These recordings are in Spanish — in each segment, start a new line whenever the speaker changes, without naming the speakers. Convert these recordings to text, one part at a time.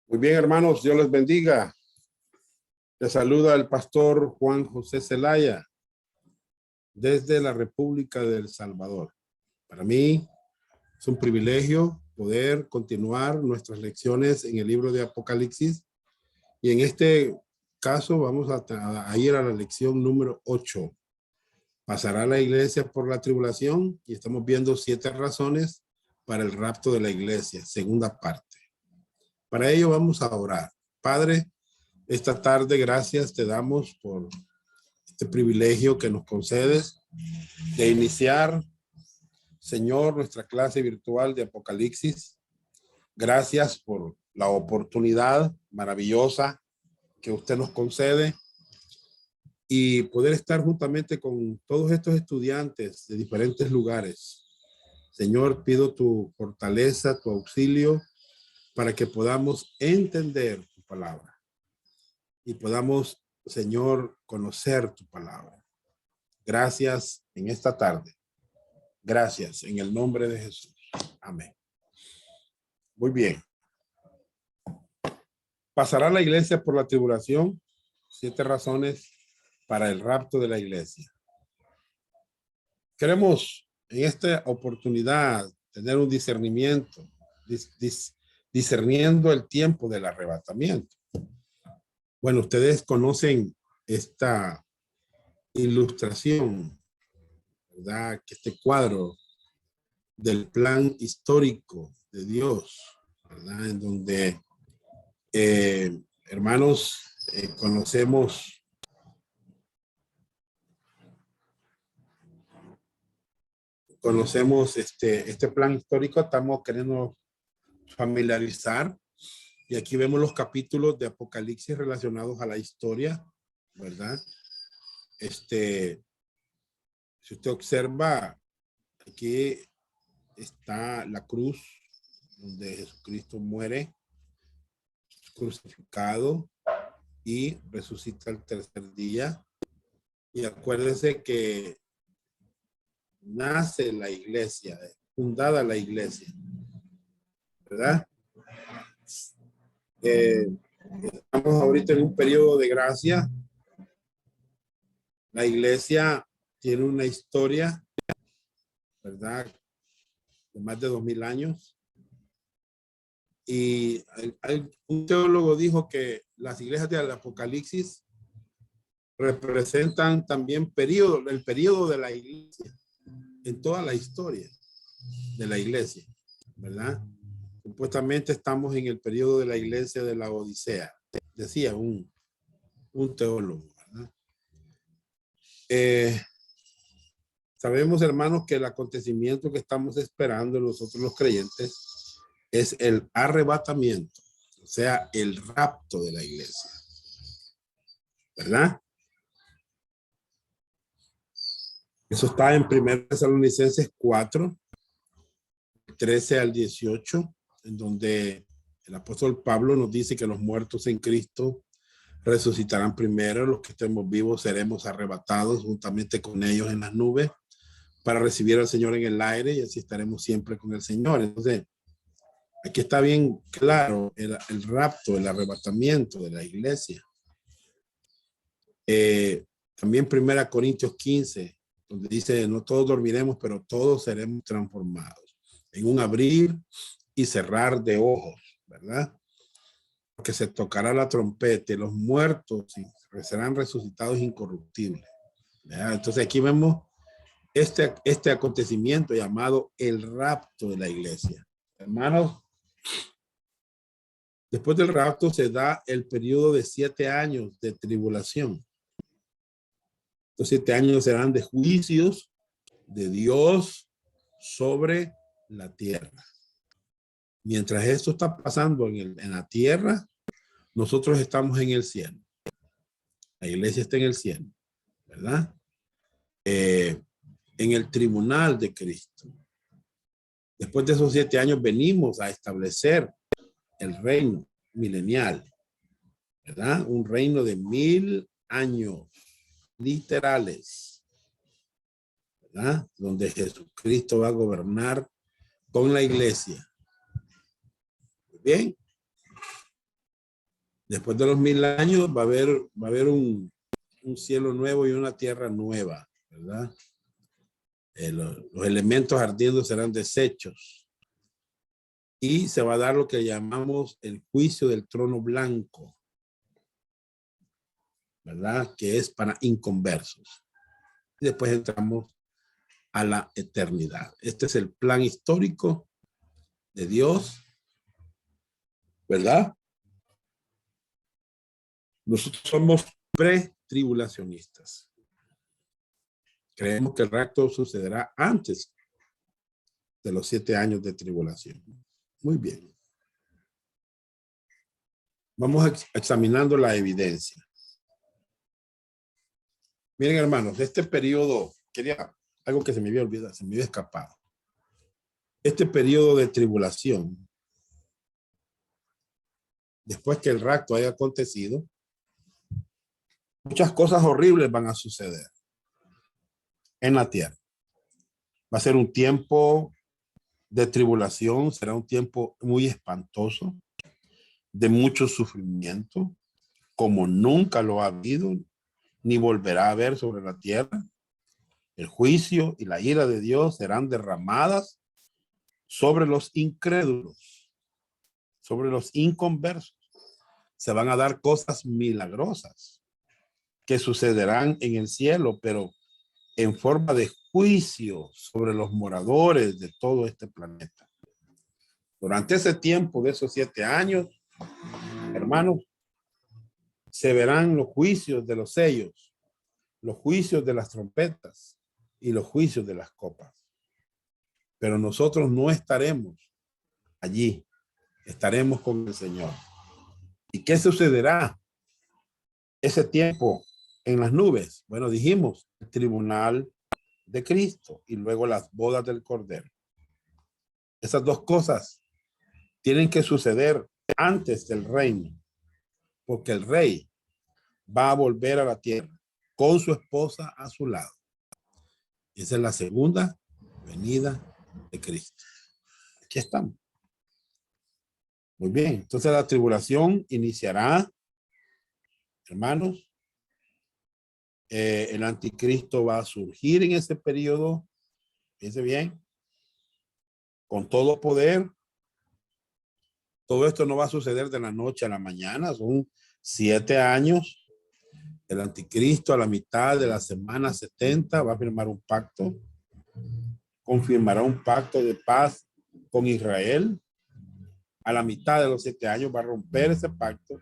Muy bien, hermanos, Dios les bendiga. Les saluda el pastor Juan José Zelaya desde la República de El Salvador. Para mí es un privilegio poder continuar nuestras lecciones en el libro de Apocalipsis. Y en este caso vamos a ir a la lección número 8. ¿Pasará la iglesia por la tribulación? Y estamos viendo 7 razones para el rapto de la iglesia, segunda parte. Para ello vamos a orar. Padre, esta tarde gracias te damos por este privilegio que nos concedes de iniciar, Señor, nuestra clase virtual de Apocalipsis. Gracias por la oportunidad maravillosa que usted nos concede y poder estar juntamente con todos estos estudiantes de diferentes lugares. Señor, pido tu fortaleza, tu auxilio para que podamos entender tu palabra y podamos, Señor, conocer tu palabra. Gracias en esta tarde. Gracias en el nombre de Jesús. Amén. Muy bien. ¿Pasará la iglesia por la tribulación? 7 razones para el rapto de la iglesia. Queremos en esta oportunidad tener un discernimiento, discerniendo el tiempo del arrebatamiento. Bueno, ustedes conocen esta ilustración, ¿verdad? Que este cuadro del plan histórico de Dios, ¿verdad? En donde, hermanos, conocemos este plan histórico, estamos queriendo familiarizar. Y aquí vemos los capítulos de Apocalipsis relacionados a la historia, ¿verdad? Si usted observa, aquí está la cruz donde Jesucristo muere, crucificado y resucita el tercer día. Y acuérdense que nace la iglesia, fundada la iglesia, ¿verdad? Estamos ahorita en un periodo de gracia. La iglesia tiene una historia, ¿verdad? De más de 2000 años. Y un teólogo dijo que las iglesias del Apocalipsis representan también el periodo de la iglesia en toda la historia de la iglesia, ¿verdad? Supuestamente estamos en el periodo de la iglesia de la Odisea, decía un teólogo, ¿verdad? Sabemos, hermanos, que el acontecimiento que estamos esperando nosotros los creyentes es el arrebatamiento, o sea, el rapto de la iglesia, ¿verdad? Eso está en 1 Tesalonicenses 4, 13 al 18, en donde el apóstol Pablo nos dice que los muertos en Cristo resucitarán primero, los que estemos vivos seremos arrebatados juntamente con ellos en las nubes para recibir al Señor en el aire y así estaremos siempre con el Señor. Entonces, aquí está bien claro el rapto, el arrebatamiento de la iglesia. También 1 Corintios 15, donde dice, no todos dormiremos, pero todos seremos transformados en un abrir y cerrar de ojos, ¿verdad? Porque se tocará la trompeta y los muertos serán resucitados incorruptibles, ¿verdad? Entonces aquí vemos este acontecimiento llamado el rapto de la iglesia. Hermanos, después del rapto se da el periodo de 7 años de tribulación. Los 7 años serán de juicios de Dios sobre la tierra. Mientras esto está pasando en la tierra, nosotros estamos en el cielo. La iglesia está en el cielo, ¿verdad? En el tribunal de Cristo. Después de esos 7 años venimos a establecer el reino milenial, ¿verdad? Un reino de 1000 años literales, ¿verdad? Donde Jesucristo va a gobernar con la iglesia. Bien. Después de los 1000 años va a haber un cielo nuevo y una tierra nueva, ¿verdad? Los elementos ardiendo serán desechos y se va a dar lo que llamamos el juicio del trono blanco, ¿verdad? Que es para inconversos. Y después entramos a la eternidad. Este es el plan histórico de Dios, ¿verdad? Nosotros somos pretribulacionistas. Creemos que el rapto sucederá antes de los 7 años de tribulación. Muy bien. Vamos examinando la evidencia. Miren, hermanos, de este periodo, quería algo que se me había olvidado, se me había escapado. Este periodo de tribulación, después que el rapto haya acontecido, muchas cosas horribles van a suceder en la tierra. Va a ser un tiempo de tribulación, será un tiempo muy espantoso, de mucho sufrimiento, como nunca lo ha habido, ni volverá a haber sobre la tierra. El juicio y la ira de Dios serán derramadas sobre los incrédulos, sobre los inconversos. Se van a dar cosas milagrosas que sucederán en el cielo, pero en forma de juicio sobre los moradores de todo este planeta. Durante ese tiempo de esos 7 años, hermanos, se verán los juicios de los sellos, los juicios de las trompetas y los juicios de las copas. Pero nosotros no estaremos allí, estaremos con el Señor. ¿Y qué sucederá ese tiempo en las nubes? Bueno, dijimos, el tribunal de Cristo y luego las bodas del Cordero. Esas dos cosas tienen que suceder antes del reino, porque el rey va a volver a la tierra con su esposa a su lado. Esa es la segunda venida de Cristo. Aquí estamos. Muy bien, entonces la tribulación iniciará, hermanos. El anticristo va a surgir en ese periodo, fíjense bien, con todo poder. Todo esto no va a suceder de la noche a la mañana, son 7 años. El anticristo a la mitad de la semana 70 va a firmar un pacto, confirmará un pacto de paz con Israel. A la mitad de los 7 años va a romper ese pacto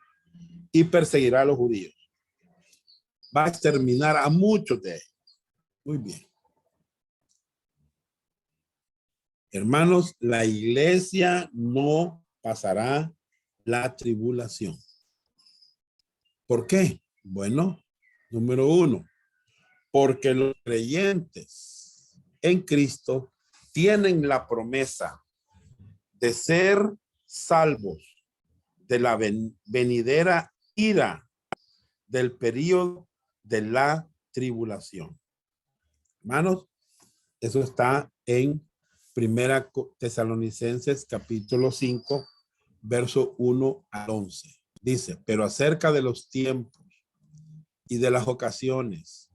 y perseguirá a los judíos. Va a exterminar a muchos de ellos. Muy bien. Hermanos, la iglesia no pasará la tribulación. ¿Por qué? Bueno, número 1, porque los creyentes en Cristo tienen la promesa de ser salvos de la venidera ira del periodo de la tribulación. Hermanos, eso está en Primera Tesalonicenses capítulo 5, verso 1 al 11. Dice, pero acerca de los tiempos y de las ocasiones,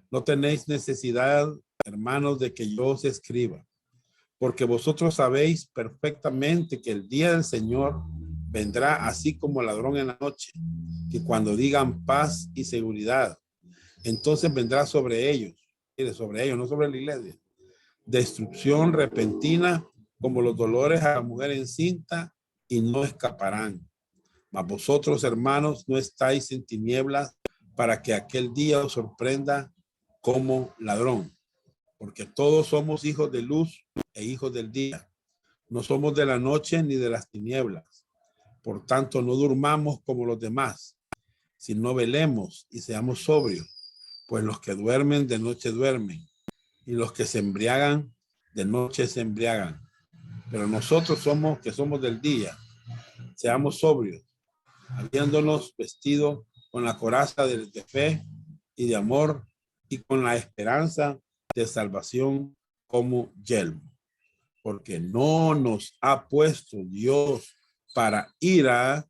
no tenéis necesidad, hermanos, de que yo os escriba, porque vosotros sabéis perfectamente que el día del Señor vendrá así como ladrón en la noche, que cuando digan paz y seguridad, entonces vendrá sobre ellos, no sobre la iglesia, destrucción repentina como los dolores a la mujer encinta y no escaparán. Mas vosotros, hermanos, no estáis en tinieblas para que aquel día os sorprenda como ladrón, porque todos somos hijos de luz e hijos del día. No somos de la noche ni de las tinieblas. Por tanto, no durmamos como los demás, sino velemos y seamos sobrios, pues los que duermen de noche duermen, y los que se embriagan de noche se embriagan. Pero nosotros que somos del día, seamos sobrios, habiéndonos vestido con la coraza de fe y de amor y con la esperanza de salvación como yelmo. Porque no nos ha puesto Dios para ira,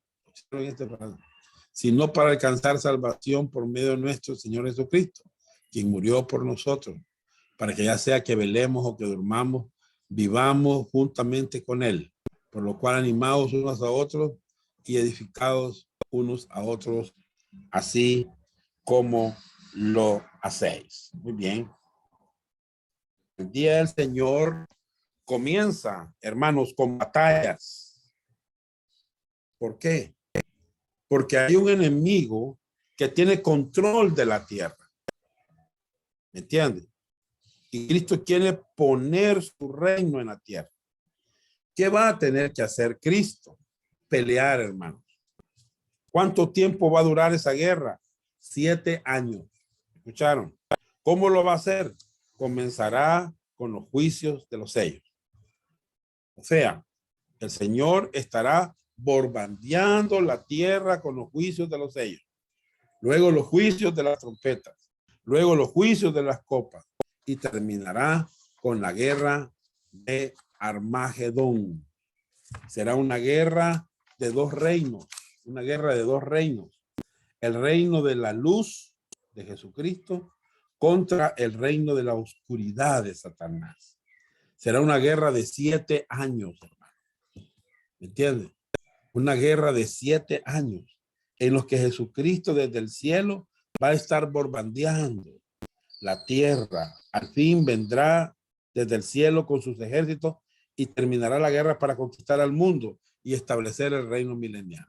sino para alcanzar salvación por medio de nuestro Señor Jesucristo, quien murió por nosotros, para que ya sea que velemos o que durmamos, vivamos juntamente con él, por lo cual animados unos a otros y edificados unos a otros, así como lo hacéis. Muy bien. El día del Señor comienza, hermanos, con batallas. ¿Por qué? Porque hay un enemigo que tiene control de la tierra. ¿Me entiendes? Y Cristo quiere poner su reino en la tierra. ¿Qué va a tener que hacer Cristo? Pelear, hermanos. ¿Cuánto tiempo va a durar esa guerra? 7 años. ¿Escucharon? ¿Cómo lo va a hacer? Comenzará con los juicios de los sellos. O sea, el Señor estará bombardeando la tierra con los juicios de los sellos. Luego los juicios de las trompetas. Luego los juicios de las copas. Y terminará con la guerra de Armagedón. Será una guerra de 2 reinos. Una guerra de 2 reinos. El reino de la luz de Jesucristo contra el reino de la oscuridad de Satanás. Será una guerra de 7 años, hermano. ¿Me entiendes? Una guerra de 7 años en los que Jesucristo desde el cielo va a estar bombardeando la tierra. Al fin vendrá desde el cielo con sus ejércitos y terminará la guerra para conquistar al mundo y establecer el reino milenial.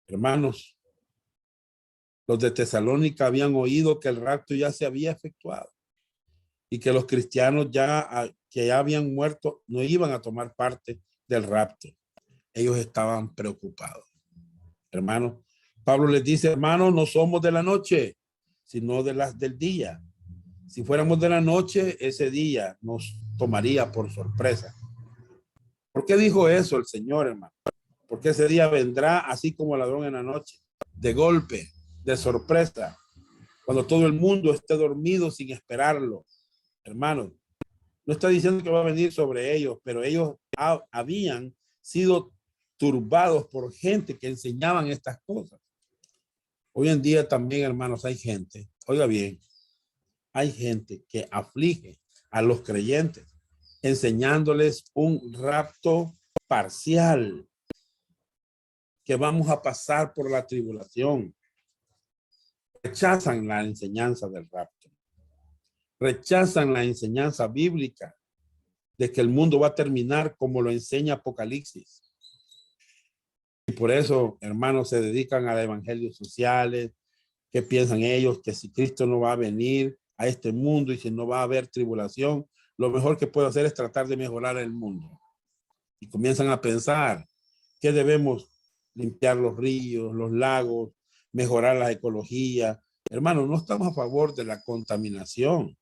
Hermanos, los de Tesalónica habían oído que el rapto ya se había efectuado y que los cristianos que ya habían muerto no iban a tomar parte del rapto. Ellos estaban preocupados. Hermanos, Pablo les dice, hermanos, no somos de la noche, sino de las del día. Si fuéramos de la noche, ese día nos tomaría por sorpresa. ¿Por qué dijo eso el Señor, hermano? Porque ese día vendrá así como ladrón en la noche, de golpe, de sorpresa, cuando todo el mundo esté dormido sin esperarlo. Hermano, no está diciendo que va a venir sobre ellos, pero ellos habían sido turbados por gente que enseñaban estas cosas. Hoy en día también, hermanos, hay gente, oiga bien, hay gente que aflige a los creyentes enseñándoles un rapto parcial, que vamos a pasar por la tribulación. Rechazan la enseñanza del rapto. Rechazan la enseñanza bíblica de que el mundo va a terminar como lo enseña Apocalipsis. Y por eso, hermanos, se dedican a evangelios sociales. ¿Qué piensan ellos? Que si Cristo no va a venir a este mundo y si no va a haber tribulación, lo mejor que puedo hacer es tratar de mejorar el mundo. Y comienzan a pensar que debemos limpiar los ríos, los lagos, mejorar la ecología. Hermanos, no estamos a favor de la contaminación,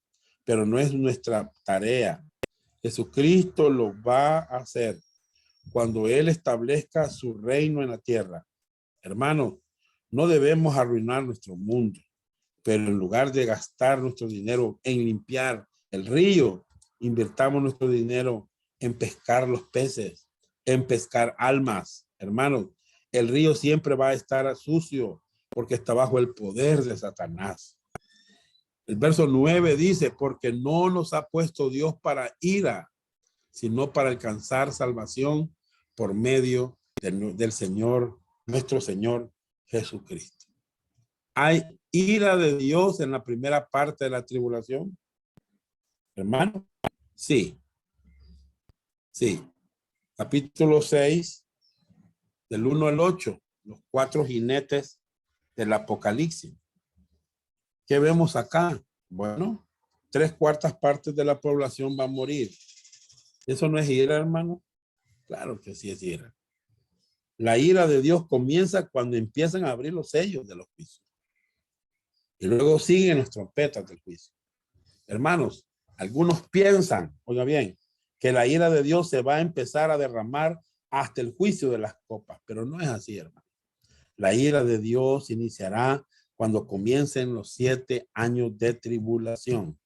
pero no es nuestra tarea. Jesucristo lo va a hacer cuando Él establezca su reino en la tierra. Hermanos, no debemos arruinar nuestro mundo, pero en lugar de gastar nuestro dinero en limpiar el río, invirtamos nuestro dinero en pescar los peces, en pescar almas. Hermanos, el río siempre va a estar sucio porque está bajo el poder de Satanás. El verso 9 dice, porque no nos ha puesto Dios para ira, sino para alcanzar salvación por medio del Señor, nuestro Señor Jesucristo. ¿Hay ira de Dios en la primera parte de la tribulación? Hermano, sí. Sí. Capítulo 6, del 1 al 8, los 4 jinetes del Apocalipsis. ¿Qué vemos acá? Bueno, 3/4 partes de la población va a morir. ¿Eso no es ira, hermano? Claro que sí es ira. La ira de Dios comienza cuando empiezan a abrir los sellos de los juicios. Y luego siguen las trompetas del juicio. Hermanos, algunos piensan, oiga bien, que la ira de Dios se va a empezar a derramar hasta el juicio de las copas, pero no es así, hermano. La ira de Dios iniciará cuando comiencen los 7 años de tribulación.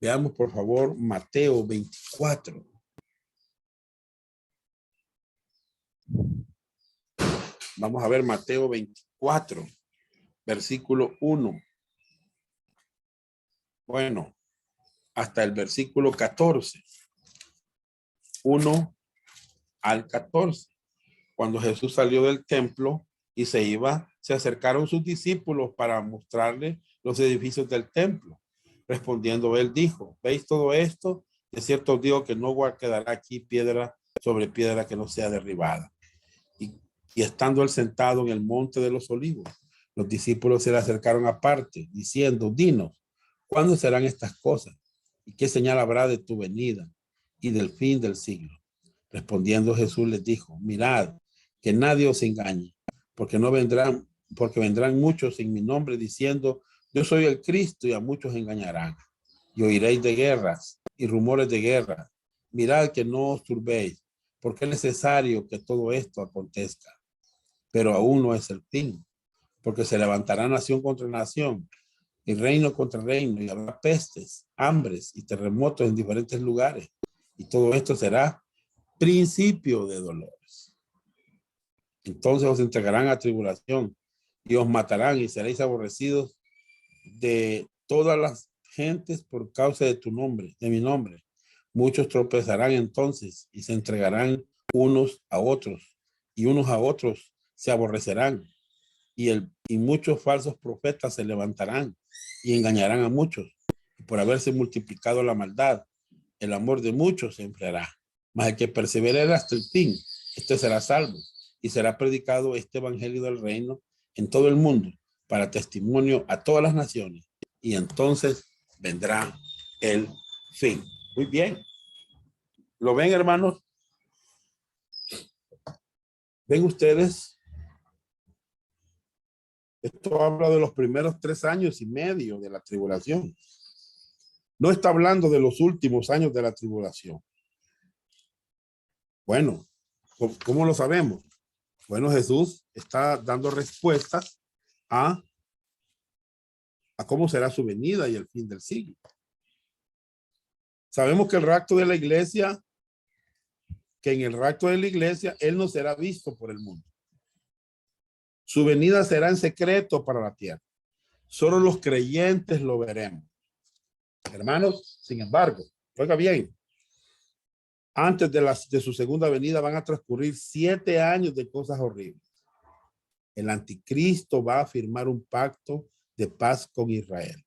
Veamos, por favor, Mateo 24. Vamos a ver Mateo 24, versículo 1. Bueno, hasta el versículo 14. 1 al 14. Cuando Jesús salió del templo y se iba, se acercaron sus discípulos para mostrarle los edificios del templo. Respondiendo, él dijo, ¿veis todo esto? De cierto os digo que no quedará aquí piedra sobre piedra que no sea derribada. Y estando él sentado en el monte de los olivos, los discípulos se le acercaron aparte, diciendo, dinos, ¿cuándo serán estas cosas? ¿Y qué señal habrá de tu venida y del fin del siglo? Respondiendo Jesús les dijo, mirad, que nadie os engañe, porque vendrán muchos en mi nombre diciendo, yo soy el Cristo, y a muchos engañarán. Y oiréis de guerras y rumores de guerra. Mirad que no os turbéis, porque es necesario que todo esto acontezca. Pero aún no es el fin, porque se levantará nación contra nación y reino contra reino, y habrá pestes, hambres y terremotos en diferentes lugares. Y todo esto será principio de dolores. Entonces os entregarán a tribulación y os matarán y seréis aborrecidos de todas las gentes por causa de tu nombre, de mi nombre. Muchos tropezarán entonces y se entregarán unos a otros, y unos a otros se aborrecerán. Y muchos falsos profetas se levantarán y engañarán a muchos. Y por haberse multiplicado la maldad, el amor de muchos se enfriará. Mas el que persevere hasta el fin, este será salvo. Y será predicado este evangelio del reino en todo el mundo para testimonio a todas las naciones. Y entonces vendrá el fin. Muy bien. ¿Lo ven, hermanos? ¿Ven ustedes? Esto habla de los primeros 3 años y medio de la tribulación. No está hablando de los últimos años de la tribulación. Bueno, ¿cómo lo sabemos? Bueno, Jesús está dando respuestas a cómo será su venida y el fin del siglo. Sabemos que el rapto de la iglesia, Él no será visto por el mundo. Su venida será en secreto para la tierra. Solo los creyentes lo veremos. Hermanos, sin embargo, oiga bien, antes de su segunda venida van a transcurrir 7 años de cosas horribles. El anticristo va a firmar un pacto de paz con Israel.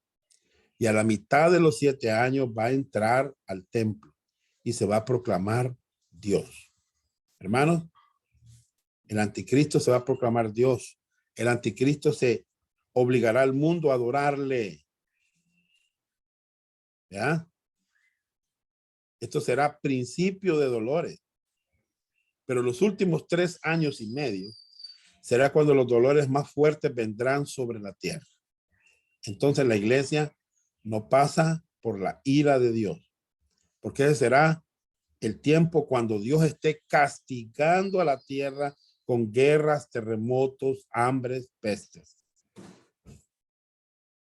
Y a la mitad de los 7 años va a entrar al templo y se va a proclamar Dios. Hermanos, el anticristo se va a proclamar Dios. El anticristo se obligará al mundo a adorarle. ¿Ya? Esto será principio de dolores. Pero los últimos 3 años y medio será cuando los dolores más fuertes vendrán sobre la tierra. Entonces la iglesia no pasa por la ira de Dios, porque ese será el tiempo cuando Dios esté castigando a la tierra con guerras, terremotos, hambres, pestes.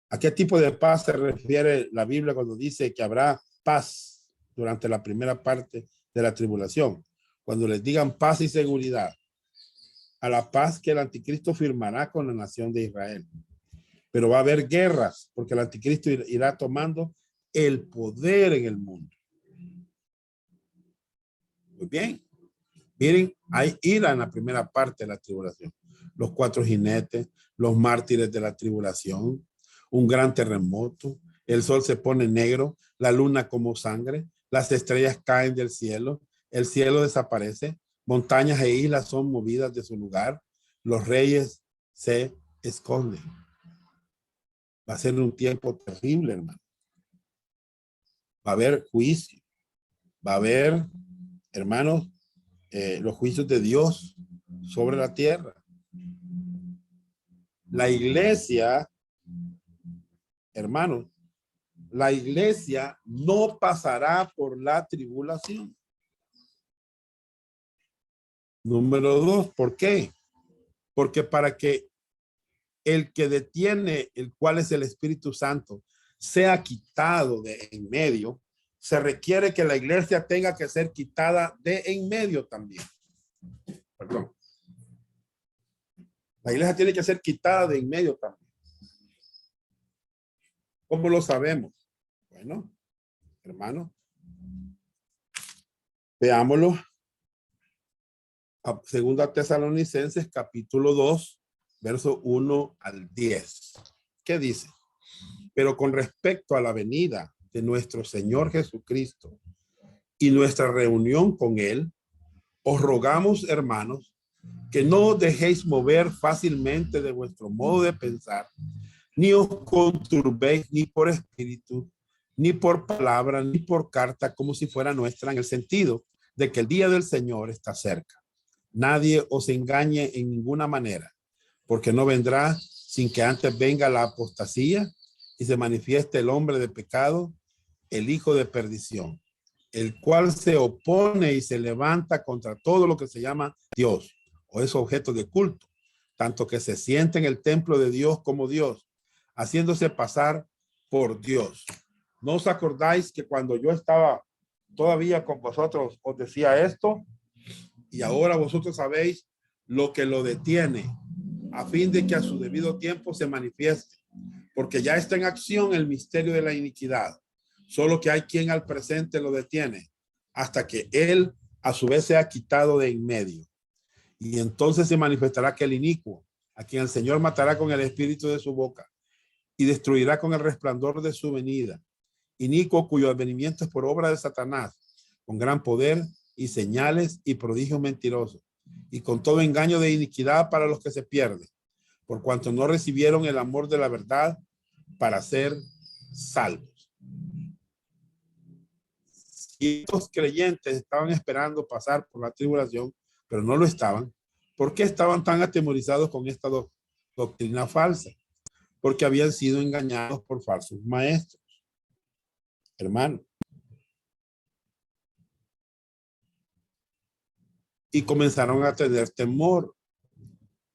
¿A qué tipo de paz se refiere la Biblia cuando dice que habrá paz durante la primera parte de la tribulación? Cuando les digan paz y seguridad, a la paz que el anticristo firmará con la nación de Israel. Pero va a haber guerras porque el anticristo irá tomando el poder en el mundo. Muy bien. Miren, hay ira en la primera parte de la tribulación. Los 4 jinetes, los mártires de la tribulación, un gran terremoto, el sol se pone negro, la luna como sangre, las estrellas caen del cielo, el cielo desaparece, montañas e islas son movidas de su lugar, los reyes se esconden. Va a ser un tiempo terrible, hermano. Va a haber juicio, va a haber, hermanos, los juicios de Dios sobre la tierra. La iglesia, hermanos, la iglesia no pasará por la tribulación. Número 2, ¿por qué? Porque para que el que detiene, el cual es el Espíritu Santo, sea quitado de en medio, se requiere que la iglesia tenga que ser quitada de en medio también. Perdón. La iglesia tiene que ser quitada de en medio también. ¿Cómo lo sabemos? Bueno, hermano, veámoslo. Segunda Tesalonicenses, capítulo 2, verso 1 al 10. ¿Qué dice? Pero con respecto a la venida de nuestro Señor Jesucristo y nuestra reunión con Él, os rogamos, hermanos, que no os dejéis mover fácilmente de vuestro modo de pensar, ni os conturbéis ni por espíritu, ni por palabra, ni por carta, como si fuera nuestra, en el sentido de que el día del Señor está cerca. Nadie os engañe en ninguna manera, porque no vendrá sin que antes venga la apostasía y se manifieste el hombre de pecado, el hijo de perdición, el cual se opone y se levanta contra todo lo que se llama Dios o es objeto de culto, tanto que se siente en el templo de Dios como Dios, haciéndose pasar por Dios. ¿No os acordáis que cuando yo estaba todavía con vosotros os decía esto? Y ahora vosotros sabéis lo que lo detiene, a fin de que a su debido tiempo se manifieste, porque ya está en acción el misterio de la iniquidad, solo que hay quien al presente lo detiene, hasta que él a su vez sea quitado de en medio. Y entonces se manifestará aquel inicuo, a quien el Señor matará con el espíritu de su boca, y destruirá con el resplandor de su venida. Inicuo cuyo advenimiento es por obra de Satanás, con gran poder y señales y prodigios mentirosos, y con todo engaño de iniquidad para los que se pierden, por cuanto no recibieron el amor de la verdad para ser salvos. Si estos creyentes estaban esperando pasar por la tribulación, pero no lo estaban, ¿por qué estaban tan atemorizados con esta doctrina falsa? Porque habían sido engañados por falsos maestros. Hermano. Y comenzaron a tener temor.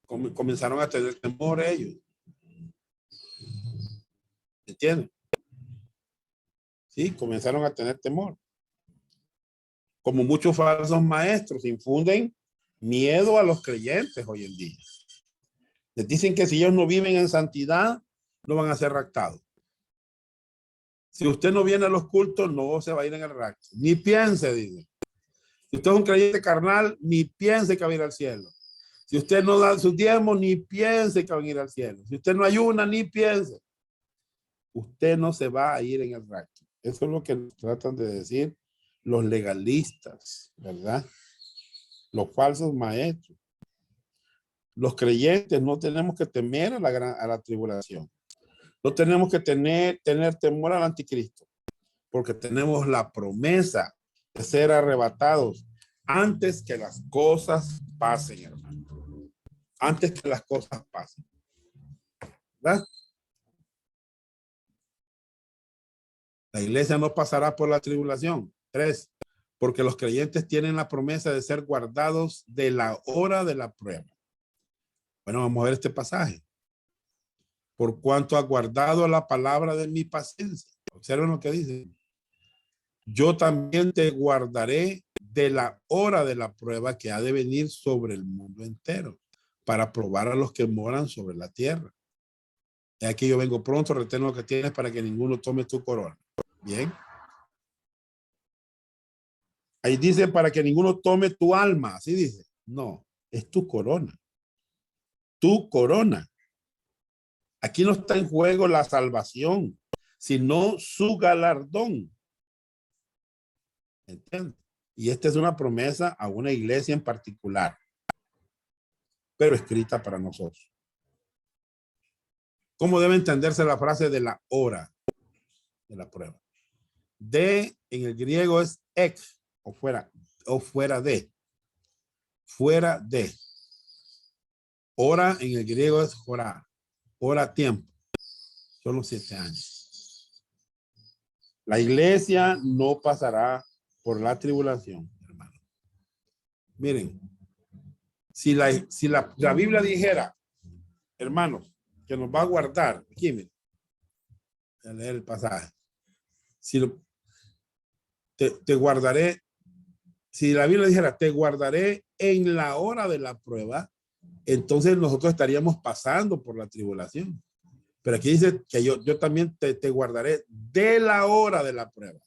Comenzaron a tener temor ellos. ¿Entienden? Sí, comenzaron a tener temor. Como muchos falsos maestros infunden miedo a los creyentes hoy en día. Les dicen que si ellos no viven en santidad, no van a ser raptados. Si usted no viene a los cultos, no se va a ir en el rapto. Ni piense, dice. Si usted es un creyente carnal, ni piense que va a ir al cielo. Si usted no da sus diezmos, ni piense que va a ir al cielo. Si usted no ayuna, ni piense. Usted no se va a ir en el rapto. Eso es lo que tratan de decir los legalistas, ¿verdad? Los falsos maestros. Los creyentes no tenemos que temer a la tribulación. No tenemos que tener temor al anticristo, porque tenemos la promesa de ser arrebatados antes que las cosas pasen, hermano. Antes que las cosas pasen. ¿Verdad? La iglesia no pasará por la tribulación. 3. Porque los creyentes tienen la promesa de ser guardados de la hora de la prueba. Bueno, vamos a ver este pasaje. Por cuanto ha guardado la palabra de mi paciencia. Observen lo que dice. Yo también te guardaré de la hora de la prueba que ha de venir sobre el mundo entero, para probar a los que moran sobre la tierra. Y aquí yo vengo pronto, retén lo que tienes para que ninguno tome tu corona. Bien. Ahí dice para que ninguno tome tu alma, así dice. No, es tu corona. Tu corona. Aquí no está en juego la salvación, sino su galardón. ¿Entiendes? Y esta es una promesa a una iglesia en particular, pero escrita para nosotros. ¿Cómo debe entenderse la frase de la hora de la prueba? De en el griego es ex o fuera de. Fuera de. Hora en el griego es jorá. Hora tiempo. Son los 7 años. La iglesia no pasará por la tribulación, hermano. Miren, si la Biblia dijera, hermanos, que nos va a guardar, aquí miren, voy a leer el pasaje. Si te guardaré, si la Biblia dijera, te guardaré en la hora de la prueba, entonces nosotros estaríamos pasando por la tribulación. Pero aquí dice que yo también te guardaré de la hora de la prueba.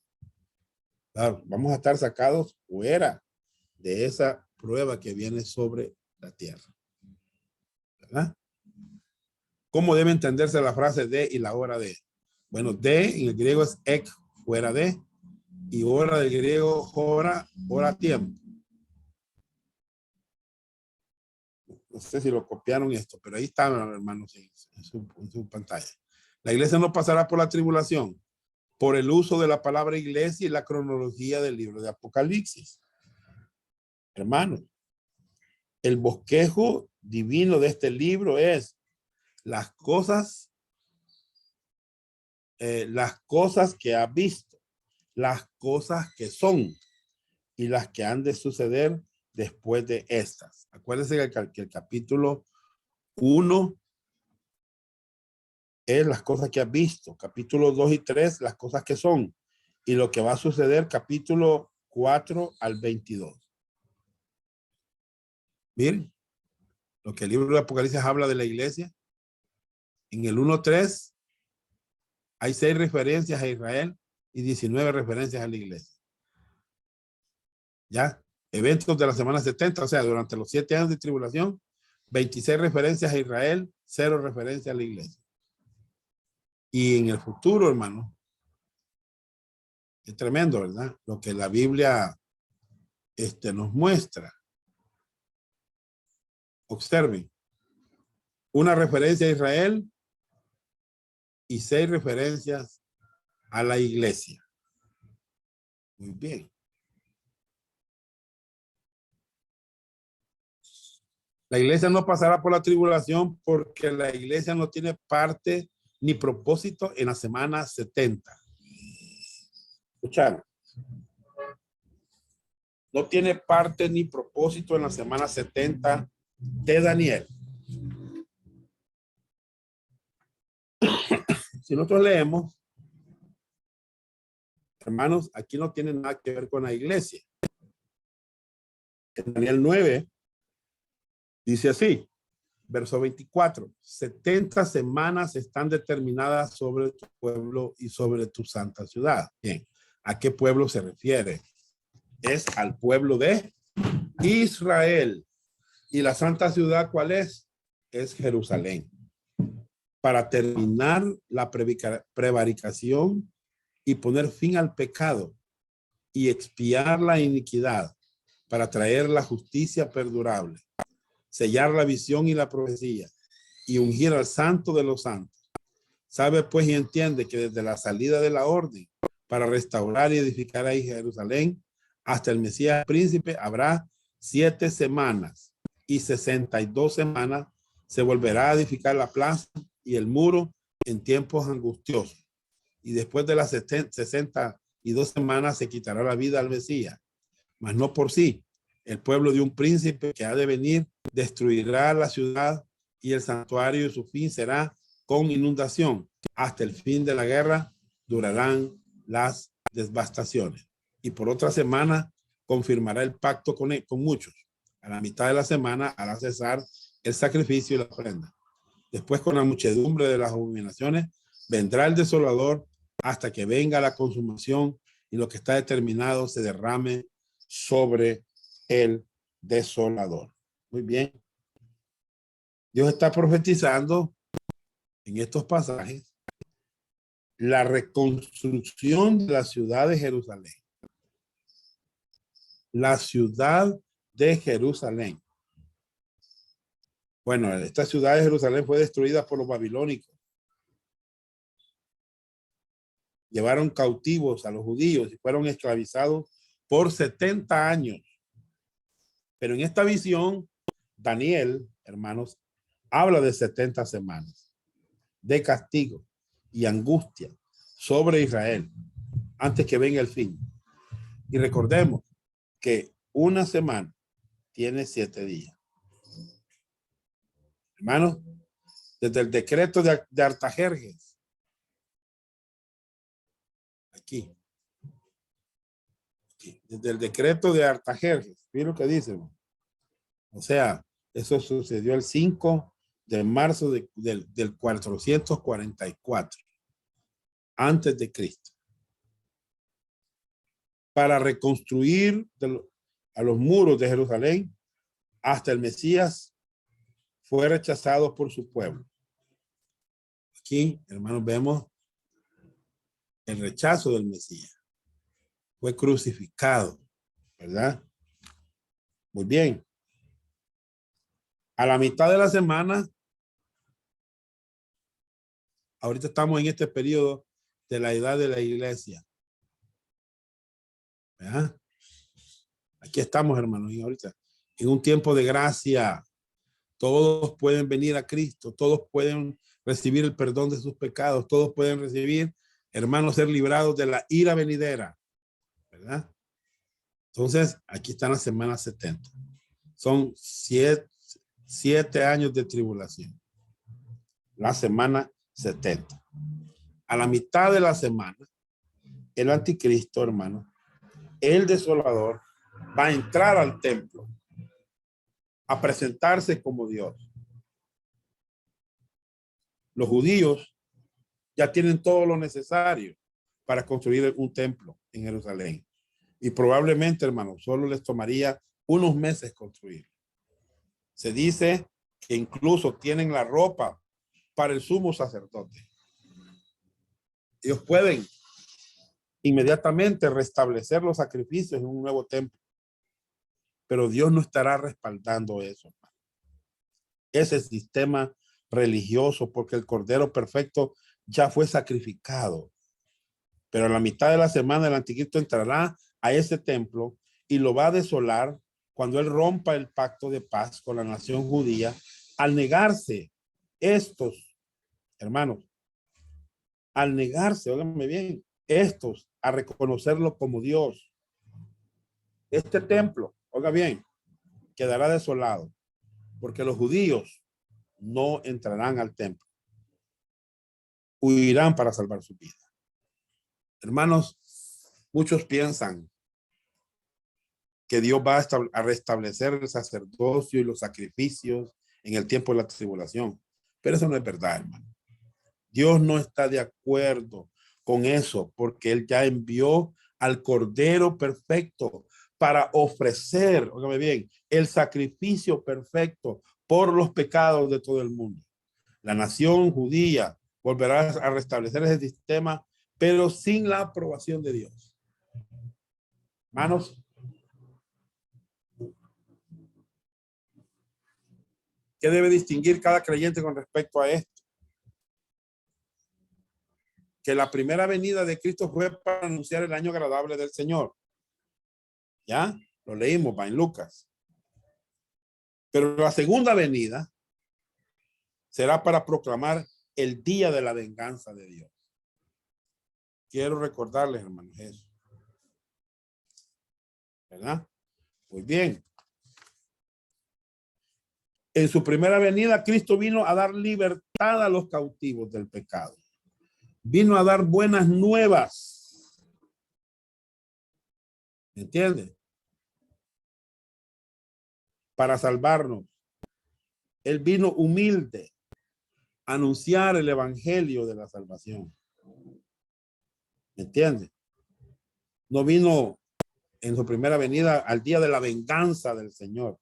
Claro, vamos a estar sacados fuera de esa prueba que viene sobre la tierra. ¿Verdad? ¿Cómo debe entenderse la frase de y la hora de? Bueno, de en el griego es ek, fuera de, y hora del griego hora tiempo. No sé si lo copiaron esto, pero ahí está, hermanos, en su pantalla. La iglesia no pasará por la tribulación por el uso de la palabra iglesia y la cronología del libro de Apocalipsis. Hermanos, el bosquejo divino de este libro es las cosas que ha visto, las cosas que son y las que han de suceder después de estas. Acuérdense que el capítulo 1 es las cosas que has visto, capítulo 2 y 3 las cosas que son, y lo que va a suceder capítulo 4 al 22. Miren, lo que el libro de Apocalipsis habla de la iglesia, en el 1:3 hay 6 referencias a Israel y 19 referencias a la iglesia. ¿Ya? Eventos de la semana 70, o sea, durante los 7 años de tribulación, 26 referencias a Israel, 0 referencias a la iglesia. Y en el futuro, hermano, es tremendo, ¿verdad? Lo que la Biblia nos muestra. Observen, una referencia a Israel y 6 referencias a la iglesia. Muy bien. La iglesia no pasará por la tribulación porque la iglesia no tiene parte ni propósito en la semana 70. ¿Escucharon? No tiene parte ni propósito en la semana 70 de Daniel. Si nosotros leemos, hermanos, aquí no tiene nada que ver con la iglesia. En Daniel 9 dice así, verso 24, 70 semanas están determinadas sobre tu pueblo y sobre tu santa ciudad. Bien, ¿a qué pueblo se refiere? Es al pueblo de Israel. ¿Y la santa ciudad cuál es? Es Jerusalén. Para terminar la prevaricación y poner fin al pecado y expiar la iniquidad para traer la justicia perdurable, sellar la visión y la profecía y ungir al santo de los santos. Sabe pues y entiende que desde la salida de la orden para restaurar y edificar ahí Jerusalén hasta el Mesías príncipe habrá 7 semanas y 62 semanas se volverá a edificar la plaza y el muro en tiempos angustiosos. Y después de las 62 semanas se quitará la vida al Mesías, mas no por sí. El pueblo de un príncipe que ha de venir destruirá la ciudad y el santuario y su fin será con inundación. Hasta el fin de la guerra durarán las devastaciones. Y por otra semana confirmará el pacto con muchos. A la mitad de la semana hará cesar el sacrificio y la ofrenda. Después, con la muchedumbre de las abominaciones, vendrá el desolador hasta que venga la consumación y lo que está determinado se derrame sobre el desolador. Muy bien. Dios está profetizando en estos pasajes la reconstrucción de la ciudad de Jerusalén. La ciudad de Jerusalén. Bueno, esta ciudad de Jerusalén fue destruida por los babilónicos. Llevaron cautivos a los judíos y fueron esclavizados por 70 años. Pero en esta visión, Daniel, hermanos, habla de 70 semanas de castigo y angustia sobre Israel antes que venga el fin. Y recordemos que una semana tiene 7 días. Hermanos, desde el decreto de Artajerjes, aquí, desde el decreto de Artajerjes, miren lo que dice, o sea, Eso sucedió el 5 de marzo del 444 antes de Cristo. Para reconstruir a los muros de Jerusalén hasta el Mesías fue rechazado por su pueblo. Aquí, hermanos, vemos el rechazo del Mesías. Fue crucificado, ¿verdad? Muy bien. A la mitad de la semana, ahorita estamos en este periodo de la edad de la iglesia. ¿Verdad? Aquí estamos, hermanos, y ahorita en un tiempo de gracia. Todos pueden venir a Cristo, todos pueden recibir el perdón de sus pecados, todos pueden recibir, hermanos, ser librados de la ira venidera, ¿verdad? Entonces, aquí están las semanas 70. Son siete años de tribulación. La semana 70. A la mitad de la semana, el anticristo, hermano, el desolador, va a entrar al templo a presentarse como Dios. Los judíos ya tienen todo lo necesario para construir un templo en Jerusalén. Y probablemente, hermanos, solo les tomaría unos meses construir. Se dice que incluso tienen la ropa para el sumo sacerdote. Ellos pueden inmediatamente restablecer los sacrificios en un nuevo templo. Pero Dios no estará respaldando eso, hermano. Ese sistema religioso, porque el Cordero Perfecto ya fue sacrificado. Pero a la mitad de la semana el anticristo entrará a ese templo y lo va a desolar cuando él rompa el pacto de paz con la nación judía, al negarse estos, hermanos, al negarse, óiganme bien, estos a reconocerlo como Dios. Este templo, oiga bien, quedará desolado porque los judíos no entrarán al templo. Huirán para salvar su vida. Hermanos, muchos piensan que Dios va a restablecer el sacerdocio y los sacrificios en el tiempo de la tribulación. Pero eso no es verdad, hermano. Dios no está de acuerdo con eso porque Él ya envió al Cordero Perfecto para ofrecer, óigame bien, el sacrificio perfecto por los pecados de todo el mundo. La nación judía volverá a restablecer ese sistema, pero sin la aprobación de Dios. Hermanos, ¿qué debe distinguir cada creyente con respecto a esto? Que la primera venida de Cristo fue para anunciar el año agradable del Señor. ¿Ya? Lo leímos, va en Lucas. Pero la segunda venida será para proclamar el día de la venganza de Dios. Quiero recordarles, hermanos, eso. ¿Verdad? Muy bien. En su primera venida, Cristo vino a dar libertad a los cautivos del pecado. Vino a dar buenas nuevas. ¿Me entiende? Para salvarnos. Él vino humilde a anunciar el evangelio de la salvación. ¿Me entiende? No vino en su primera venida al día de la venganza del Señor.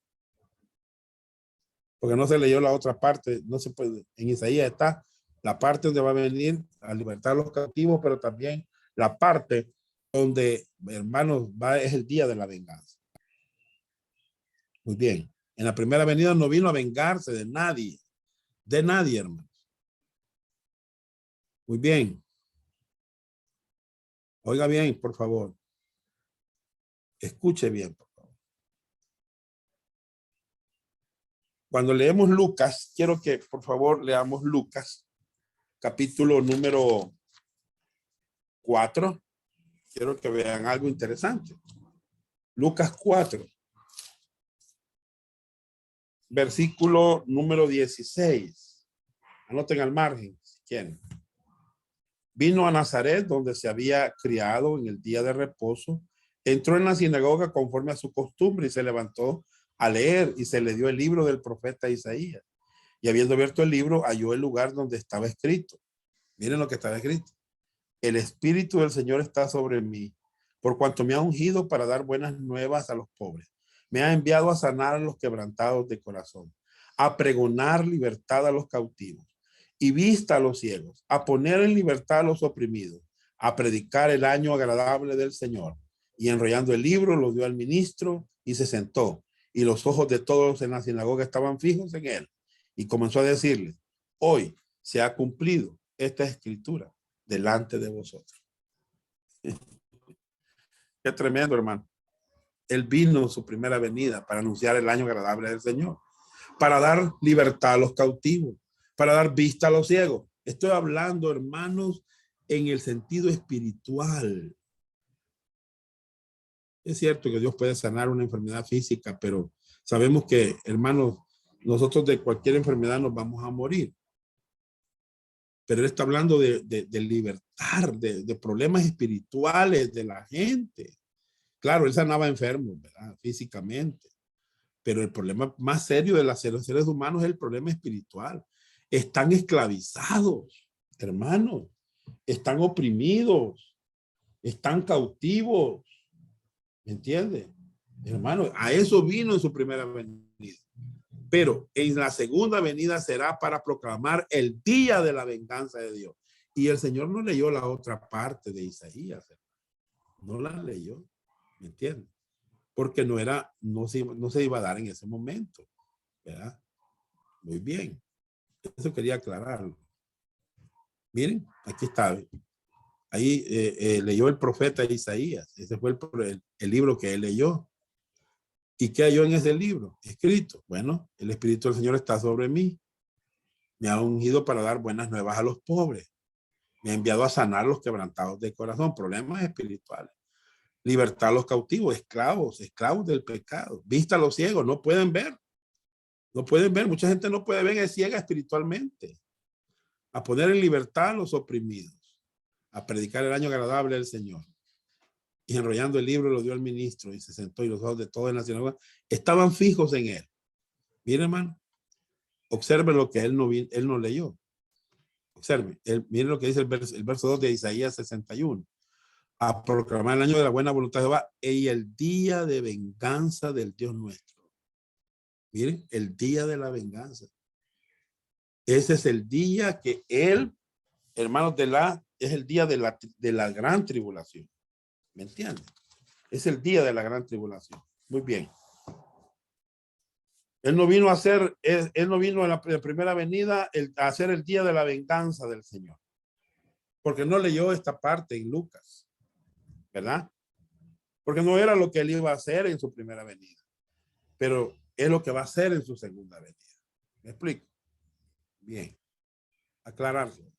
Porque no se leyó la otra parte, no se puede. En Isaías está la parte donde va a venir a libertar a los cautivos, pero también la parte donde, hermanos, es el día de la venganza. Muy bien. En la primera venida no vino a vengarse de nadie, hermanos. Muy bien. Oiga bien, por favor. Escuche bien, por favor. Cuando leemos Lucas, quiero que, por favor, leamos Lucas, capítulo número 4. Quiero que vean algo interesante. Lucas 4, versículo número 16. Anoten al margen, si quieren. Vino a Nazaret, donde se había criado en el día de reposo. Entró en la sinagoga conforme a su costumbre y se levantó a leer y se le dio el libro del profeta Isaías. Y habiendo abierto el libro, halló el lugar donde estaba escrito. Miren lo que estaba escrito. El Espíritu del Señor está sobre mí, por cuanto me ha ungido para dar buenas nuevas a los pobres. Me ha enviado a sanar a los quebrantados de corazón, a pregonar libertad a los cautivos y vista a los ciegos, a poner en libertad a los oprimidos, a predicar el año agradable del Señor. Y enrollando el libro, lo dio al ministro y se sentó. Y los ojos de todos en la sinagoga estaban fijos en él. Y comenzó a decirles: hoy se ha cumplido esta escritura delante de vosotros. Qué tremendo, hermano. Él vino en su primera venida para anunciar el año agradable del Señor, para dar libertad a los cautivos, para dar vista a los ciegos. Estoy hablando, hermanos, en el sentido espiritual. Es cierto que Dios puede sanar una enfermedad física, pero sabemos que, hermanos, nosotros de cualquier enfermedad nos vamos a morir. Pero él está hablando de libertad, de problemas espirituales de la gente. Claro, él sanaba enfermos, ¿verdad? Físicamente. Pero el problema más serio de los seres humanos es el problema espiritual. Están esclavizados, hermanos. Están oprimidos. Están cautivos. ¿Me entiende? Hermano, a eso vino en su primera venida. Pero en la segunda venida será para proclamar el día de la venganza de Dios. Y el Señor no leyó la otra parte de Isaías. No la leyó. ¿Me entiende? Porque no se iba a dar en ese momento. ¿Verdad? Muy bien. Eso quería aclararlo. Miren, aquí está. Ahí leyó el profeta Isaías. Ese fue el libro que él leyó. ¿Y qué halló en ese libro? Escrito. Bueno, el Espíritu del Señor está sobre mí. Me ha ungido para dar buenas nuevas a los pobres. Me ha enviado a sanar a los quebrantados de corazón, problemas espirituales. Libertad a los cautivos, esclavos del pecado. Vista a los ciegos, no pueden ver. No pueden ver, mucha gente no puede ver, es ciega espiritualmente. A poner en libertad a los oprimidos. A predicar el año agradable del Señor. Y enrollando el libro lo dio al ministro y se sentó y los ojos de todos en la sinagoga estaban fijos en él. Miren, hermano, observe lo que él no leyó. Observe, miren lo que dice el verso 2 de Isaías 61. A proclamar el año de la buena voluntad de Jehová y el día de venganza del Dios nuestro. Miren, el día de la venganza. Ese es el día que él, hermanos, es el día de la gran tribulación. ¿Me entienden? Es el día de la gran tribulación. Muy bien. Él no vino en la primera venida a hacer el día de la venganza del Señor. Porque no leyó esta parte en Lucas. ¿Verdad? Porque no era lo que él iba a hacer en su primera venida. Pero es lo que va a hacer en su segunda venida. ¿Me explico? Bien. Aclararlo.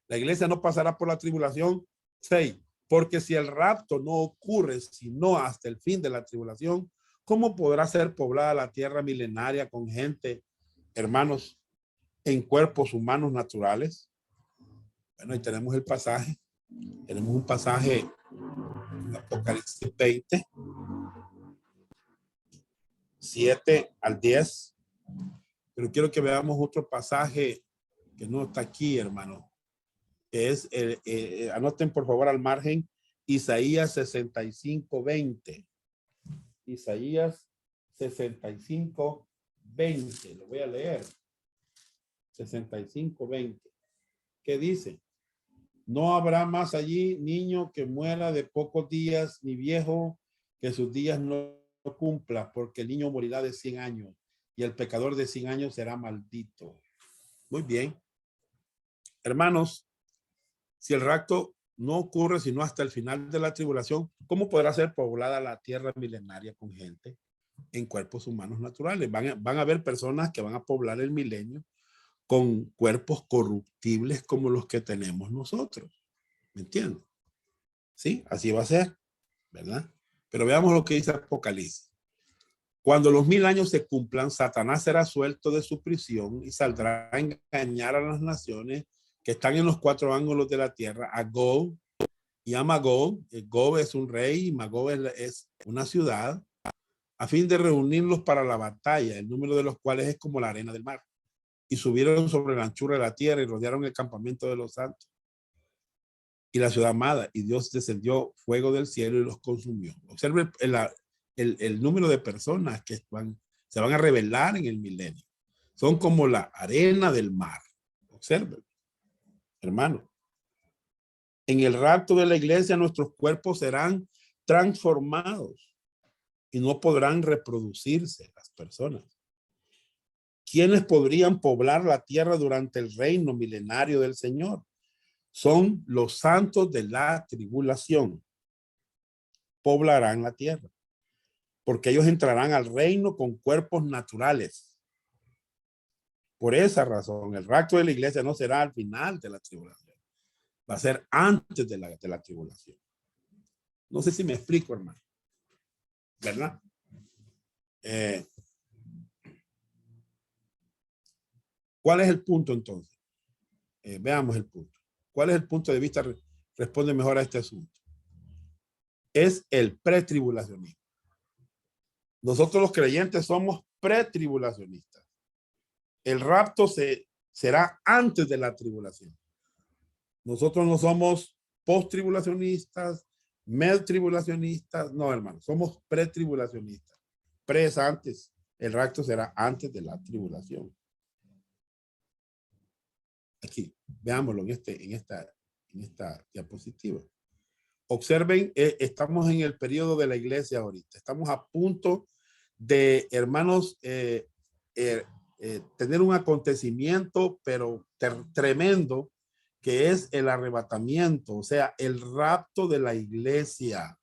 La iglesia no pasará por la tribulación 6. Porque si el rapto no ocurre sino hasta el fin de la tribulación, ¿cómo podrá ser poblada la tierra milenaria con gente, hermanos, en cuerpos humanos naturales? Bueno, ahí tenemos el pasaje. Tenemos un pasaje en Apocalipsis 20, 7 al 10. Pero quiero que veamos otro pasaje que no está aquí, hermano. Que es, anoten por favor al margen, Isaías 65, 20. Isaías 65, 20. Lo voy a leer. 65, 20. ¿Qué dice? No habrá más allí niño que muera de pocos días, ni viejo que sus días no cumpla, porque el niño morirá de 100 años y el pecador de 100 años será maldito. Muy bien. Hermanos, si el rapto no ocurre sino hasta el final de la tribulación, ¿cómo podrá ser poblada la tierra milenaria con gente en cuerpos humanos naturales? Van a haber personas que van a poblar el milenio con cuerpos corruptibles como los que tenemos nosotros. ¿Me entienden? Sí, así va a ser, ¿verdad? Pero veamos lo que dice Apocalipsis. Cuando los 1000 años se cumplan, Satanás será suelto de su prisión y saldrá a engañar a las naciones que están en los 4 ángulos de la tierra, a Gog y a Magog. Gog es un rey y Magog es una ciudad. a fin de reunirlos para la batalla, el número de los cuales es como la arena del mar. Y subieron sobre la anchura de la tierra y rodearon el campamento de los santos y la ciudad amada. Y Dios descendió fuego del cielo y los consumió. Observen el número de personas que se van a revelar en el milenio. Son como la arena del mar. Observen, hermano. En el rapto de la iglesia, nuestros cuerpos serán transformados y no podrán reproducirse las personas. ¿Quiénes podrían poblar la tierra durante el reino milenario del Señor? Son los santos de la tribulación. Poblarán la tierra, porque ellos entrarán al reino con cuerpos naturales. Por esa razón, el rapto de la iglesia no será al final de la tribulación. Va a ser antes de la tribulación. No sé si me explico, hermano. ¿Verdad? ¿Cuál es el punto entonces? Veamos el punto. ¿Cuál es el punto de vista? Responde mejor a este asunto. Es el pretribulacionismo. Nosotros los creyentes somos pretribulacionistas. El rapto será antes de la tribulación. Nosotros no somos post-tribulacionistas, med-tribulacionistas. No, hermano, somos pretribulacionistas. Pre es antes. El rapto será antes de la tribulación. Aquí, veámoslo en esta diapositiva. Observen, estamos en el periodo de la iglesia ahorita. Estamos a punto de, hermanos, tener un acontecimiento, pero tremendo, que es el arrebatamiento, o sea, el rapto de la iglesia.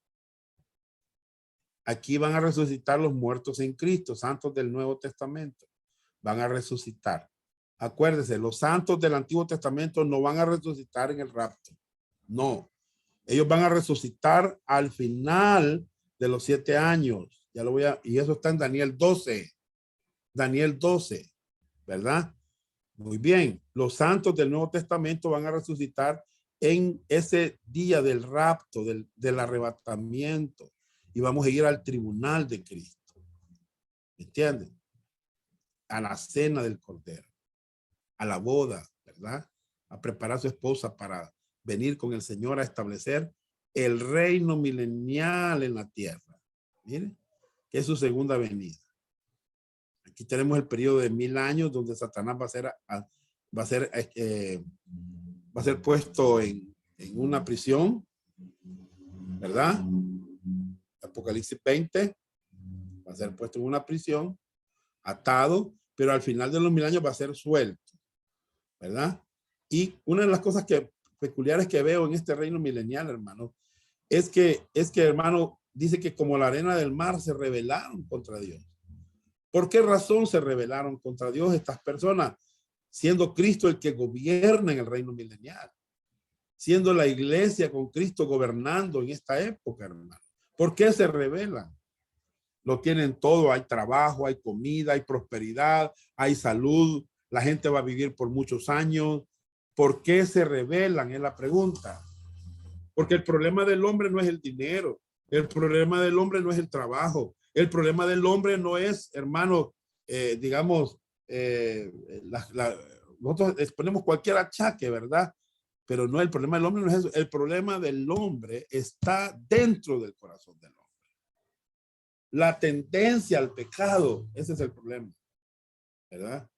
Aquí van a resucitar los muertos en Cristo, santos del Nuevo Testamento. Van a resucitar. Acuérdense, los santos del Antiguo Testamento no van a resucitar en el rapto. No. Ellos van a resucitar al final de los 7 años. Ya lo y eso está en Daniel 12. Daniel 12, ¿verdad? Muy bien. Los santos del Nuevo Testamento van a resucitar en ese día del rapto, del arrebatamiento. Y vamos a ir al tribunal de Cristo. ¿Me entienden? A la cena del Cordero. A la boda, ¿verdad? A preparar a su esposa para venir con el Señor a establecer el reino milenial en la tierra. Miren, que es su segunda venida. Aquí tenemos el periodo de 1000 años donde Satanás va a ser puesto en una prisión, ¿verdad? Apocalipsis 20 va a ser puesto en una prisión, atado, pero al final de los 1000 años va a ser suelto, ¿verdad? Y una de las cosas peculiares que veo en este reino milenial, hermano, es que, hermano, dice que como la arena del mar se rebelaron contra Dios. ¿Por qué razón se rebelaron contra Dios estas personas? Siendo Cristo el que gobierna en el reino milenial. Siendo la iglesia con Cristo gobernando en esta época, hermano. ¿Por qué se rebelan? Lo tienen todo, hay trabajo, hay comida, hay prosperidad, hay salud, la gente va a vivir por muchos años. ¿Por qué se rebelan? Es la pregunta. Porque el problema del hombre no es el dinero, el problema del hombre no es el trabajo, el problema del hombre no es, hermano, digamos, nosotros ponemos cualquier achaque, ¿verdad? Pero no, el problema del hombre no es eso. El problema del hombre está dentro del corazón del hombre. La tendencia al pecado, ese es el problema, ¿verdad?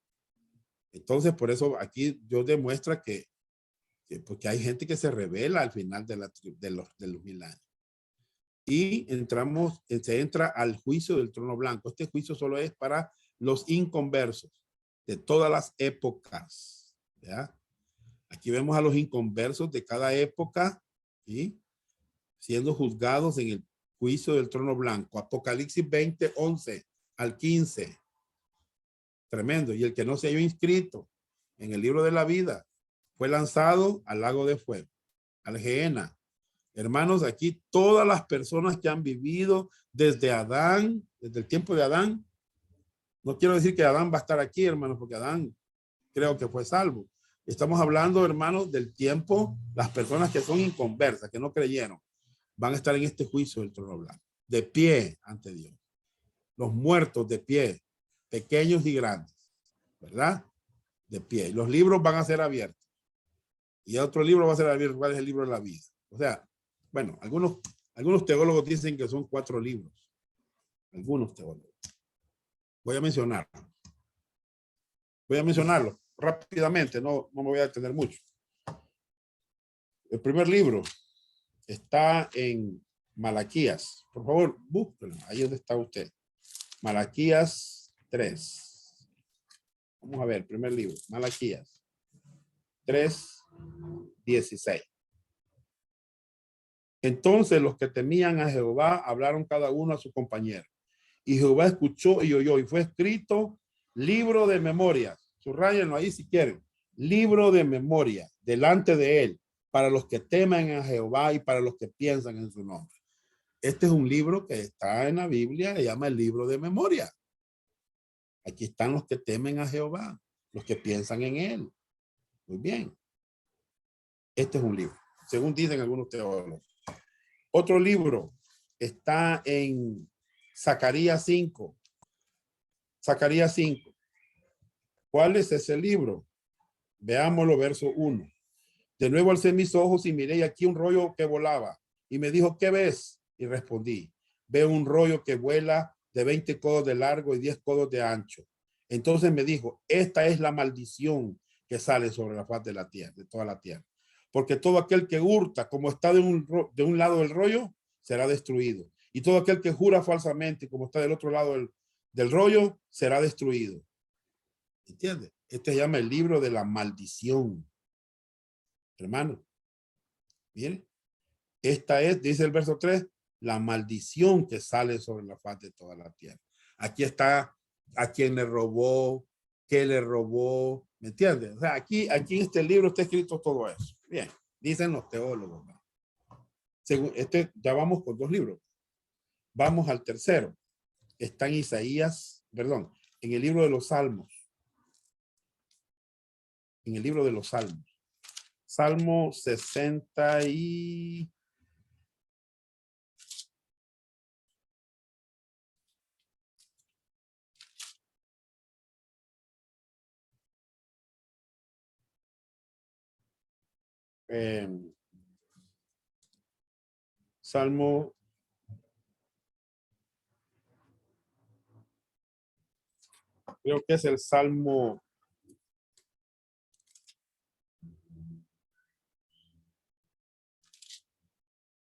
Entonces, por eso aquí Dios demuestra porque hay gente que se revela al final de los 1000 años. Y se entra al juicio del trono blanco. Este juicio solo es para los inconversos de todas las épocas, ¿ya? Aquí vemos a los inconversos de cada época, ¿sí? Siendo juzgados en el juicio del trono blanco. Apocalipsis 20, 11 al 15. Tremendo. Y el que no se haya inscrito en el libro de la vida fue lanzado al lago de fuego, al Gehenna. Hermanos, aquí todas las personas que han vivido desde Adán, desde el tiempo de Adán, no quiero decir que Adán va a estar aquí, hermanos, porque Adán creo que fue salvo. Estamos hablando, hermanos, del tiempo, las personas que son inconversas, que no creyeron, van a estar en este juicio del trono blanco, de pie ante Dios. los muertos de pie, pequeños y grandes, ¿verdad? De pie. Y los libros van a ser abiertos. Y otro libro va a ser abierto. ¿Cuál es el libro de la vida? O sea, bueno, algunos teólogos dicen que son 4 libros. Algunos teólogos. Voy a mencionarlo. Voy a mencionarlo rápidamente, no me voy a detener mucho. El primer libro está en Malaquías. Por favor, búsquenlo. Ahí donde está usted. Malaquías 3. Vamos a ver, primer libro. Malaquías 3:16. Entonces los que temían a Jehová hablaron cada uno a su compañero. Y Jehová escuchó y oyó. Y fue escrito libro de memoria. Subrayenlo ahí si quieren. Libro de memoria delante de él para los que temen a Jehová y para los que piensan en su nombre. Este es un libro que está en la Biblia, se llama el libro de memoria. Aquí están los que temen a Jehová, los que piensan en él. Muy bien. Este es un libro, según dicen algunos teólogos. Otro libro está en Zacarías 5. Zacarías 5. ¿Cuál es ese libro? Veámoslo, verso 1. De nuevo alcé mis ojos y miré aquí un rollo que volaba. Y me dijo, ¿qué ves? Y respondí, veo un rollo que vuela de 20 codos de largo y 10 codos de ancho. Entonces me dijo, esta es la maldición que sale sobre la faz de la tierra, de toda la tierra. Porque todo aquel que hurta, como está de un lado del rollo, será destruido. Y todo aquel que jura falsamente, como está del otro lado del rollo, será destruido. ¿Entiendes? Este se llama el libro de la maldición. Hermano, miren, esta es, dice el verso 3, la maldición que sale sobre la faz de toda la tierra. Aquí está a quien le robó, qué le robó, ¿me entiendes? O sea, aquí en este libro está escrito todo eso. Bien, dicen los teólogos, ¿no? Según ya vamos con 2 libros. Vamos al tercero. Está en Isaías, perdón, en el libro de los Salmos. En el libro de los Salmos. Salmo 60 y... Salmo creo que es el Salmo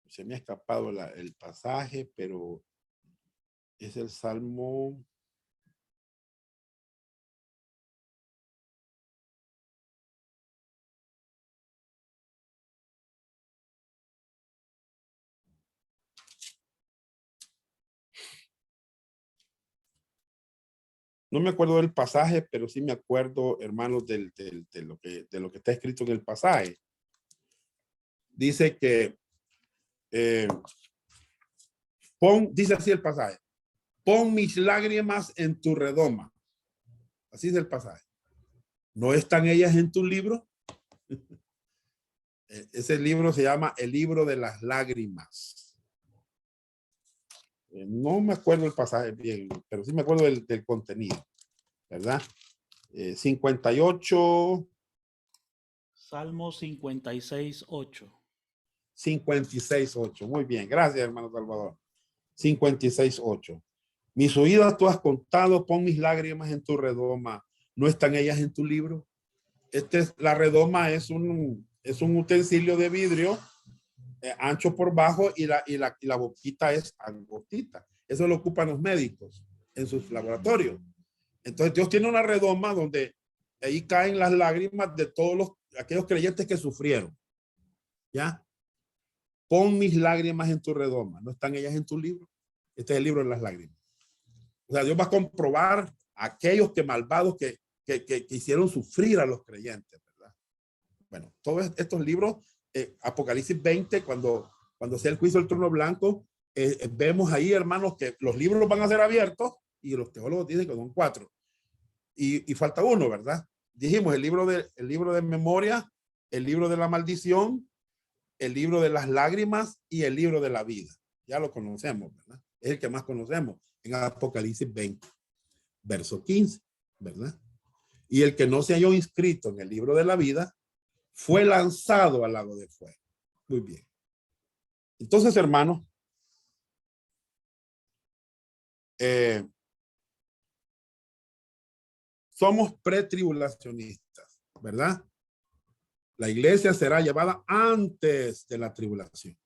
se me ha escapado el pasaje, pero es el Salmo no me acuerdo del pasaje, pero sí me acuerdo, hermanos, de lo que está escrito en el pasaje. Dice que dice así el pasaje, pon mis lágrimas en tu redoma. Así es el pasaje. ¿No están ellas en tu libro? Ese libro se llama el libro de las lágrimas. No me acuerdo el pasaje bien, pero sí me acuerdo del contenido, ¿verdad? 58.
Salmo 56:8.
56:8. Muy bien, gracias, hermano Salvador. 56:8. Mis oídos tú has contado, pon mis lágrimas en tu redoma. ¿No están ellas en tu libro? La redoma es un utensilio de vidrio ancho por bajo y la boquita es angostita. Eso lo ocupan los médicos en sus laboratorios. Entonces Dios tiene una redoma donde ahí caen las lágrimas de todos aquellos creyentes que sufrieron. ¿Ya? Pon mis lágrimas en tu redoma. ¿No están ellas en tu libro? Este es el libro de las lágrimas. O sea, Dios va a comprobar a aquellos malvados que hicieron sufrir a los creyentes, ¿verdad? Bueno, todos estos libros, Apocalipsis 20, cuando sea el juicio del trono blanco, vemos ahí, hermanos, que los libros van a ser abiertos y los teólogos dicen que son 4. Y falta uno, ¿verdad? Dijimos el libro de memoria, el libro de la maldición, el libro de las lágrimas y el libro de la vida. Ya lo conocemos, ¿verdad? Es el que más conocemos en Apocalipsis 20, verso 15, ¿verdad? Y el que no se halló inscrito en el libro de la vida fue lanzado al lago de fuego. Muy bien. Entonces, hermanos, somos pretribulacionistas, ¿verdad? La iglesia será llevada antes de la tribulación.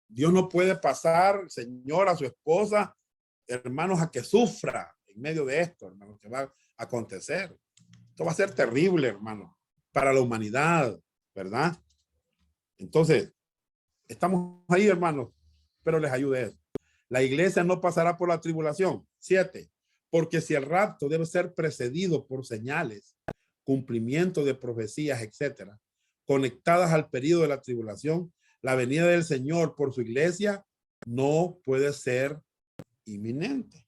Dios no puede pasar, Señor, a su esposa, hermanos, a que sufra en medio de esto, hermanos, que va a acontecer. Esto va a ser terrible, hermano, para la humanidad, ¿verdad? Entonces, estamos ahí, hermanos, pero les ayude eso. La iglesia no pasará por la tribulación. 7. Porque si el rapto debe ser precedido por señales, cumplimiento de profecías, etcétera, conectadas al periodo de la tribulación, la venida del Señor por su iglesia no puede ser inminente.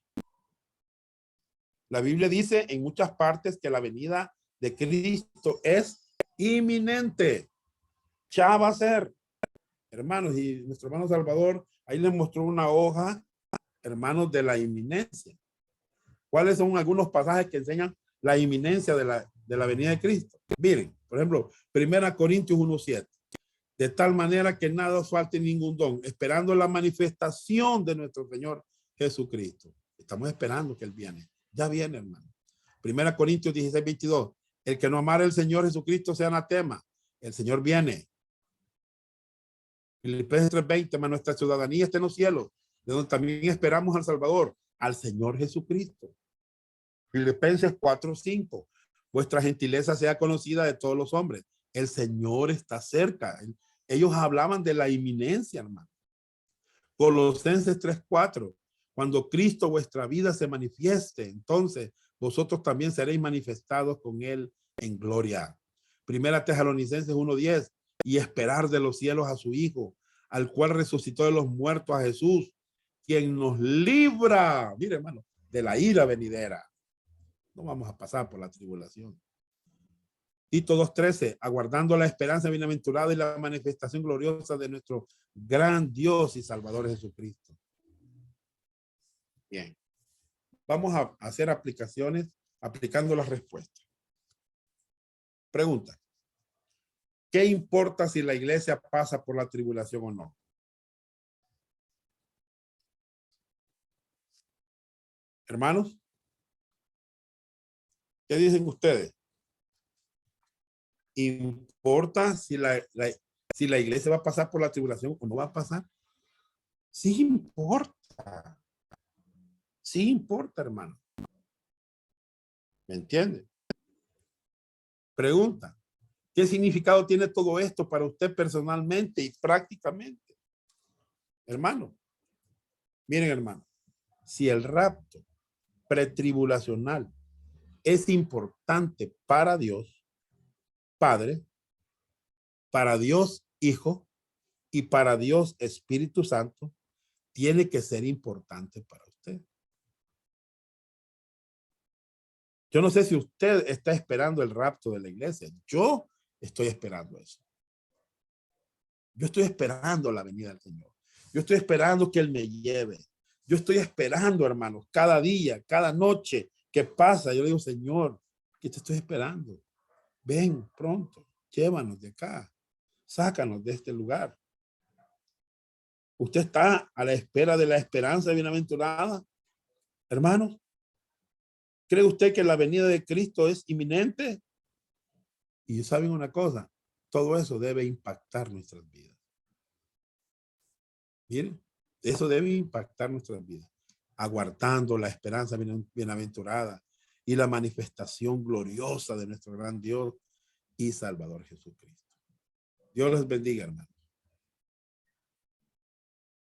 La Biblia dice en muchas partes que la venida de Cristo es inminente. Ya va a ser. Hermanos, y nuestro hermano Salvador ahí les mostró una hoja, hermanos, de la inminencia. ¿Cuáles son algunos pasajes que enseñan la inminencia de la venida de Cristo? Miren, por ejemplo, 1 Corintios 1:7. De tal manera que nada os falte ningún don, esperando la manifestación de nuestro Señor Jesucristo. Estamos esperando que Él viene. Ya viene, hermano. 1 Corintios 16:22. El que no amara al Señor Jesucristo sea anatema. El Señor viene. Filipenses 3:20, mas nuestra ciudadanía está en los cielos, de donde también esperamos al Salvador, al Señor Jesucristo. Filipenses 4:5, vuestra gentileza sea conocida de todos los hombres. El Señor está cerca. Ellos hablaban de la inminencia, hermano. Colosenses 3:4, cuando Cristo vuestra vida se manifieste, entonces vosotros también seréis manifestados con Él en gloria. 1 Tesalonicenses 1:10, y esperar de los cielos a su Hijo, al cual resucitó de los muertos, a Jesús, quien nos libra, mire, hermano, de la ira venidera. No vamos a pasar por la tribulación. Tito 2:13, aguardando la esperanza bienaventurada y la manifestación gloriosa de nuestro gran Dios y Salvador Jesucristo. Bien, vamos a hacer aplicaciones aplicando las respuestas. Pregunta: ¿qué importa si la iglesia pasa por la tribulación o no? Hermanos, ¿qué dicen ustedes? ¿Importa si la iglesia va a pasar por la tribulación o no va a pasar? Sí importa. Sí importa, hermano. ¿Me entiende? Pregunta: ¿qué significado tiene todo esto para usted personalmente y prácticamente? Hermano, miren, hermano, si el rapto pretribulacional es importante para Dios Padre, para Dios Hijo y para Dios Espíritu Santo, tiene que ser importante para usted. Yo no sé si usted está esperando el rapto de la iglesia. Yo estoy esperando eso. Yo estoy esperando la venida del Señor. Yo estoy esperando que Él me lleve. Yo estoy esperando, hermanos, cada día, cada noche que pasa. Yo le digo, Señor, que te estoy esperando. Ven pronto, llévanos de acá. Sácanos de este lugar. ¿Usted está a la espera de la esperanza bienaventurada? Hermanos, ¿cree usted que la venida de Cristo es inminente? Y saben una cosa, todo eso debe impactar nuestras vidas. Miren, eso debe impactar nuestras vidas, aguardando la esperanza bienaventurada y la manifestación gloriosa de nuestro gran Dios y Salvador Jesucristo. Dios les bendiga, hermanos.